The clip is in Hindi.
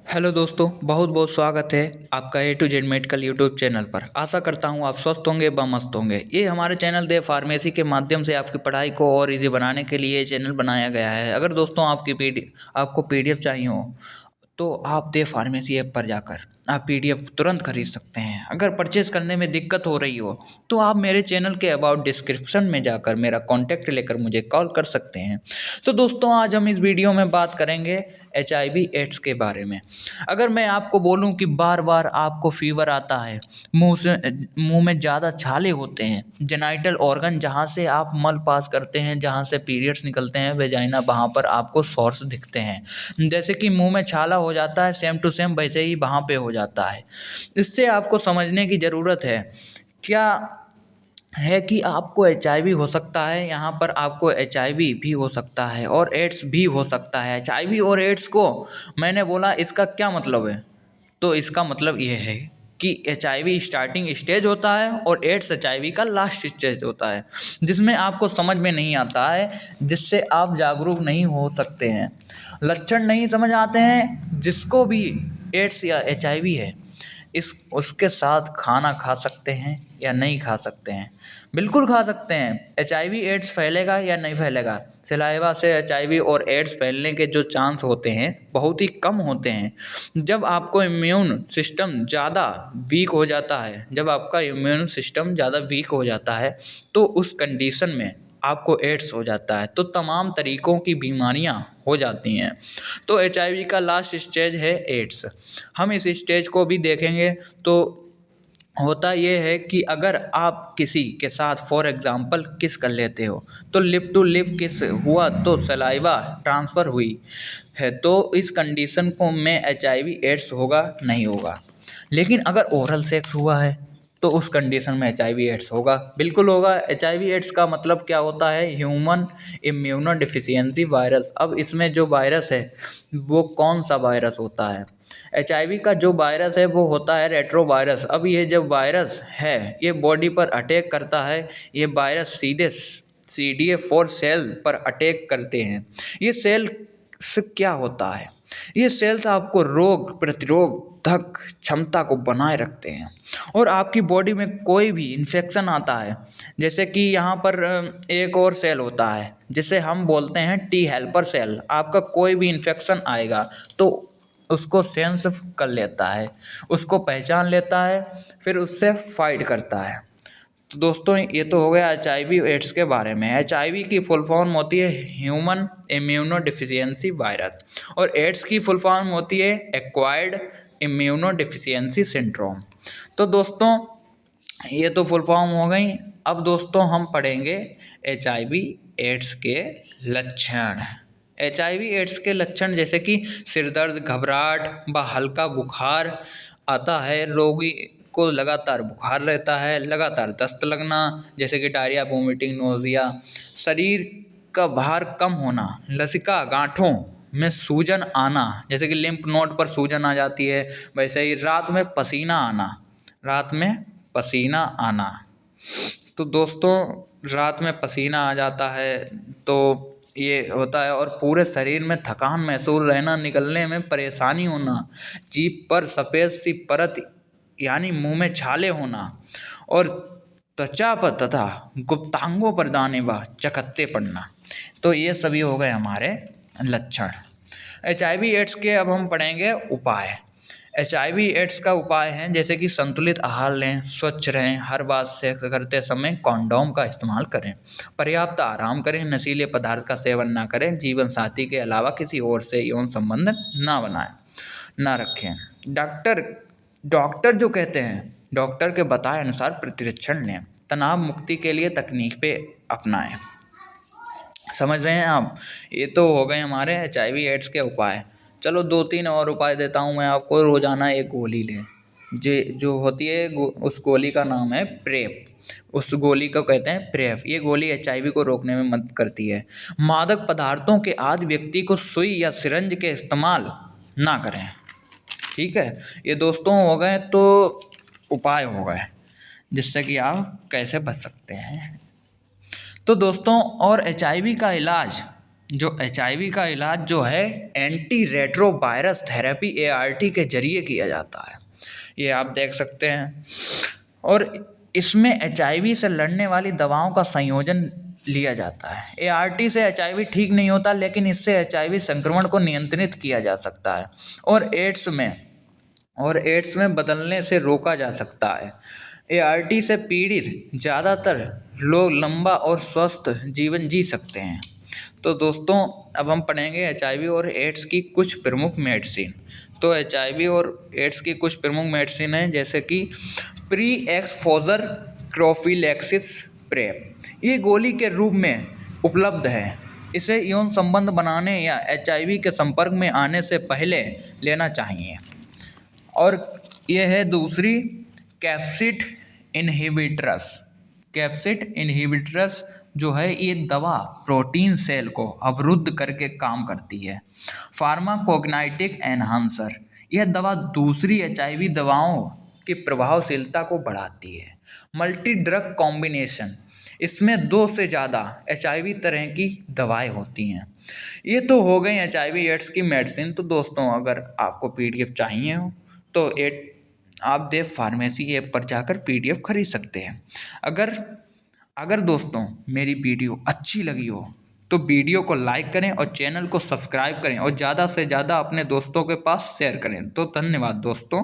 हेलो दोस्तों, बहुत बहुत स्वागत है आपका A to Z medical YouTube channel पर। आशा करता हूँ आप स्वस्थ होंगे व मस्त होंगे। ये हमारे चैनल दे फार्मेसी के माध्यम से आपकी पढ़ाई को और इजी बनाने के लिए ये चैनल बनाया गया है। अगर दोस्तों आपको पीडीएफ चाहिए हो तो आप दे फार्मेसी ऐप पर जाकर आप पीडीएफ तुरंत खरीद सकते हैं। अगर परचेज करने में दिक्कत हो रही हो तो आप मेरे चैनल के अबाउट डिस्क्रिप्शन में जाकर मेरा कॉन्टैक्ट लेकर मुझे कॉल कर सकते हैं। तो दोस्तों, आज हम इस वीडियो में बात करेंगे एचआईवी एड्स के बारे में। अगर मैं आपको बोलूं कि बार बार आपको फीवर आता है, मुंह में ज़्यादा छाले होते हैं, जेनाइटल ऑर्गन जहां से आप मल पास करते हैं, जहां से पीरियड्स निकलते हैं, वेजाइना, वहां पर आपको सॉर्स दिखते हैं। जैसे कि मुंह में छाला हो जाता है, सेम टू सेम वैसे ही वहां पे हो जाता है। इससे आपको समझने की ज़रूरत है क्या है कि आपको एचआईवी हो सकता है। यहाँ पर आपको एचआईवी भी हो सकता है और एड्स भी हो सकता है। एचआईवी और एड्स को मैंने बोला, इसका क्या मतलब है? तो इसका मतलब ये है कि एचआईवी स्टार्टिंग स्टेज होता है और एड्स एचआईवी का लास्ट स्टेज होता है, जिसमें आपको समझ में नहीं आता है, जिससे आप जागरूक नहीं हो सकते हैं। लक्षण नहीं समझ आते हैं। जिसको भी एड्स या एचआईवी है, उसके साथ खाना खा सकते हैं या नहीं खा सकते हैं? बिल्कुल खा सकते हैं। एचआईवी एड्स फैलेगा या नहीं फैलेगा? सलाइवा से एचआईवी और एड्स फैलने के जो चांस होते हैं बहुत ही कम होते हैं। जब आपको इम्यून सिस्टम ज़्यादा वीक हो जाता है, जब आपका इम्यून सिस्टम ज़्यादा वीक हो जाता है तो उस कंडीशन में आपको एड्स हो जाता है, तो तमाम तरीक़ों की बीमारियां हो जाती हैं। तो एचआईवी का लास्ट स्टेज है एड्स। हम इस स्टेज को भी देखेंगे तो होता ये है कि अगर आप किसी के साथ फॉर एग्ज़ाम्पल किस कर लेते हो तो लिप टू लिप किस हुआ तो सलाइवा ट्रांसफ़र हुई है, तो इस कंडीशन को में एचआईवी एड्स होगा नहीं होगा। लेकिन अगर ओरल सेक्स हुआ है तो उस कंडीशन में एचआईवी एड्स होगा, बिल्कुल होगा। एचआईवी एड्स का मतलब क्या होता है? Human immuno deficiency virus. अब इसमें जो वायरस है वो कौन सा वायरस होता है? एचआईवी का जो वायरस है वो होता है रेट्रो वायरस। अब ये जब वायरस है ये बॉडी पर अटैक करता है, ये वायरस सीधे CD4 सेल पर अटैक करते हैं। ये सेल से क्या होता है? ये सेल्स आपको रोग प्रतिरोधक क्षमता को बनाए रखते हैं और आपकी बॉडी में कोई भी इन्फेक्शन आता है, जैसे कि यहाँ पर एक और सेल होता है जिसे हम बोलते हैं टी हेल्पर सेल। आपका कोई भी इन्फेक्शन आएगा तो उसको सेंस कर लेता है, उसको पहचान लेता है, फिर उससे फाइट करता है। तो दोस्तों, ये तो हो गया एचआईवी एड्स के बारे में। एचआईवी की फुल फॉर्म होती है ह्यूमन इम्यूनो डिफिशियंसी वायरस और एड्स की फुल फॉर्म होती है एक्वायर्ड इम्यूनो डिफिशियंसी सिंड्रोम। तो दोस्तों, ये तो फुल फॉर्म हो गई। अब दोस्तों हम पढ़ेंगे एचआईवी एड्स के लक्षण। एचआईवी एड्स के लक्षण जैसे कि सिर दर्द, घबराहट व हल्का बुखार आता है। रोगी को लगातार बुखार रहता है, लगातार दस्त लगना जैसे कि डायरिया, वोमिटिंग, नोजिया, शरीर का भार कम होना, लसिका गांठों में सूजन आना जैसे कि लिम्फ नोड पर सूजन आ जाती है, वैसे ही रात में पसीना आना, रात में पसीना आना। तो दोस्तों, रात में पसीना आ जाता है तो ये होता है। और पूरे शरीर में थकान महसूस रहना, निकलने में परेशानी होना, जीभ पर सफ़ेद सी परत यानी मुंह में छाले होना और त्वचा पर तथा गुप्तांगों पर दाने व चकत्ते पड़ना। तो ये सभी हो गए हमारे लक्षण। एचआईवी एड्स के अब हम पढ़ेंगे उपाय। एचआईवी एड्स का उपाय है जैसे कि संतुलित आहार लें, स्वच्छ रहें, हर बात सेक्स करते समय कॉन्डोम का इस्तेमाल करें, पर्याप्त आराम करें, नशीले पदार्थ का सेवन ना करें, जीवन साथी के अलावा किसी और से यौन संबंध ना बनाएं, ना रखें। डॉक्टर जो कहते हैं, डॉक्टर के बताए अनुसार प्रतिरक्षण लें, तनाव मुक्ति के लिए तकनीक पे अपनाएं। समझ रहे हैं आप? ये तो हो गए हमारे एचआईवी एड्स के उपाय। चलो 2-3 और उपाय देता हूँ मैं आपको। रोज़ाना एक गोली लें, जो होती है उस गोली का नाम है प्रेप। उस गोली को कहते हैं प्रेप। ये गोली एचआईवी को रोकने में मदद करती है। मादक पदार्थों के आदि व्यक्ति को सुई या सिरंज के इस्तेमाल ना करें। ठीक है, ये दोस्तों हो गए तो उपाय हो गए जिससे कि आप कैसे बच सकते हैं। तो दोस्तों, और एचआईवी का इलाज जो HIV का इलाज जो है एंटी रेट्रोवायरस थेरेपी ART के जरिए किया जाता है, ये आप देख सकते हैं। और इसमें HIV से लड़ने वाली दवाओं का संयोजन लिया जाता है। ART से HIV ठीक नहीं होता, लेकिन इससे HIV संक्रमण को नियंत्रित किया जा सकता है और एड्स में बदलने से रोका जा सकता है। ART से पीड़ित ज़्यादातर लोग लंबा और स्वस्थ जीवन जी सकते हैं। तो दोस्तों, अब हम पढ़ेंगे HIV और एड्स की कुछ प्रमुख मेडिसिन। तो HIV और एड्स की कुछ प्रमुख मेडिसिन हैं, जैसे कि प्री एक्सपोजर प्रोफिलैक्सिस प्रेप, ये गोली के रूप में उपलब्ध है। इसे यौन संबंध बनाने या HIV के संपर्क में आने से पहले लेना चाहिए। और यह है दूसरी कैप्सिड इनहिबिटरस। कैप्सिड इनहिबिटरस जो है ये दवा प्रोटीन सेल को अवरुद्ध करके काम करती है। फार्माकोग्नाइटिक एनहांसर, यह दवा दूसरी HIV दवाओं की प्रभावशीलता को बढ़ाती है। मल्टी ड्रग कॉम्बिनेशन, इसमें 2 से ज़्यादा HIV तरह की दवाएं होती हैं। ये तो हो गई HIV एड्स की मेडिसिन। तो दोस्तों, अगर आपको PDF चाहिए हो तो आप देव फार्मेसी ऐप पर जाकर PDF खरीद सकते हैं। अगर दोस्तों मेरी वीडियो अच्छी लगी हो तो वीडियो को लाइक करें और चैनल को सब्सक्राइब करें और ज़्यादा से ज़्यादा अपने दोस्तों के पास शेयर करें। तो धन्यवाद दोस्तों।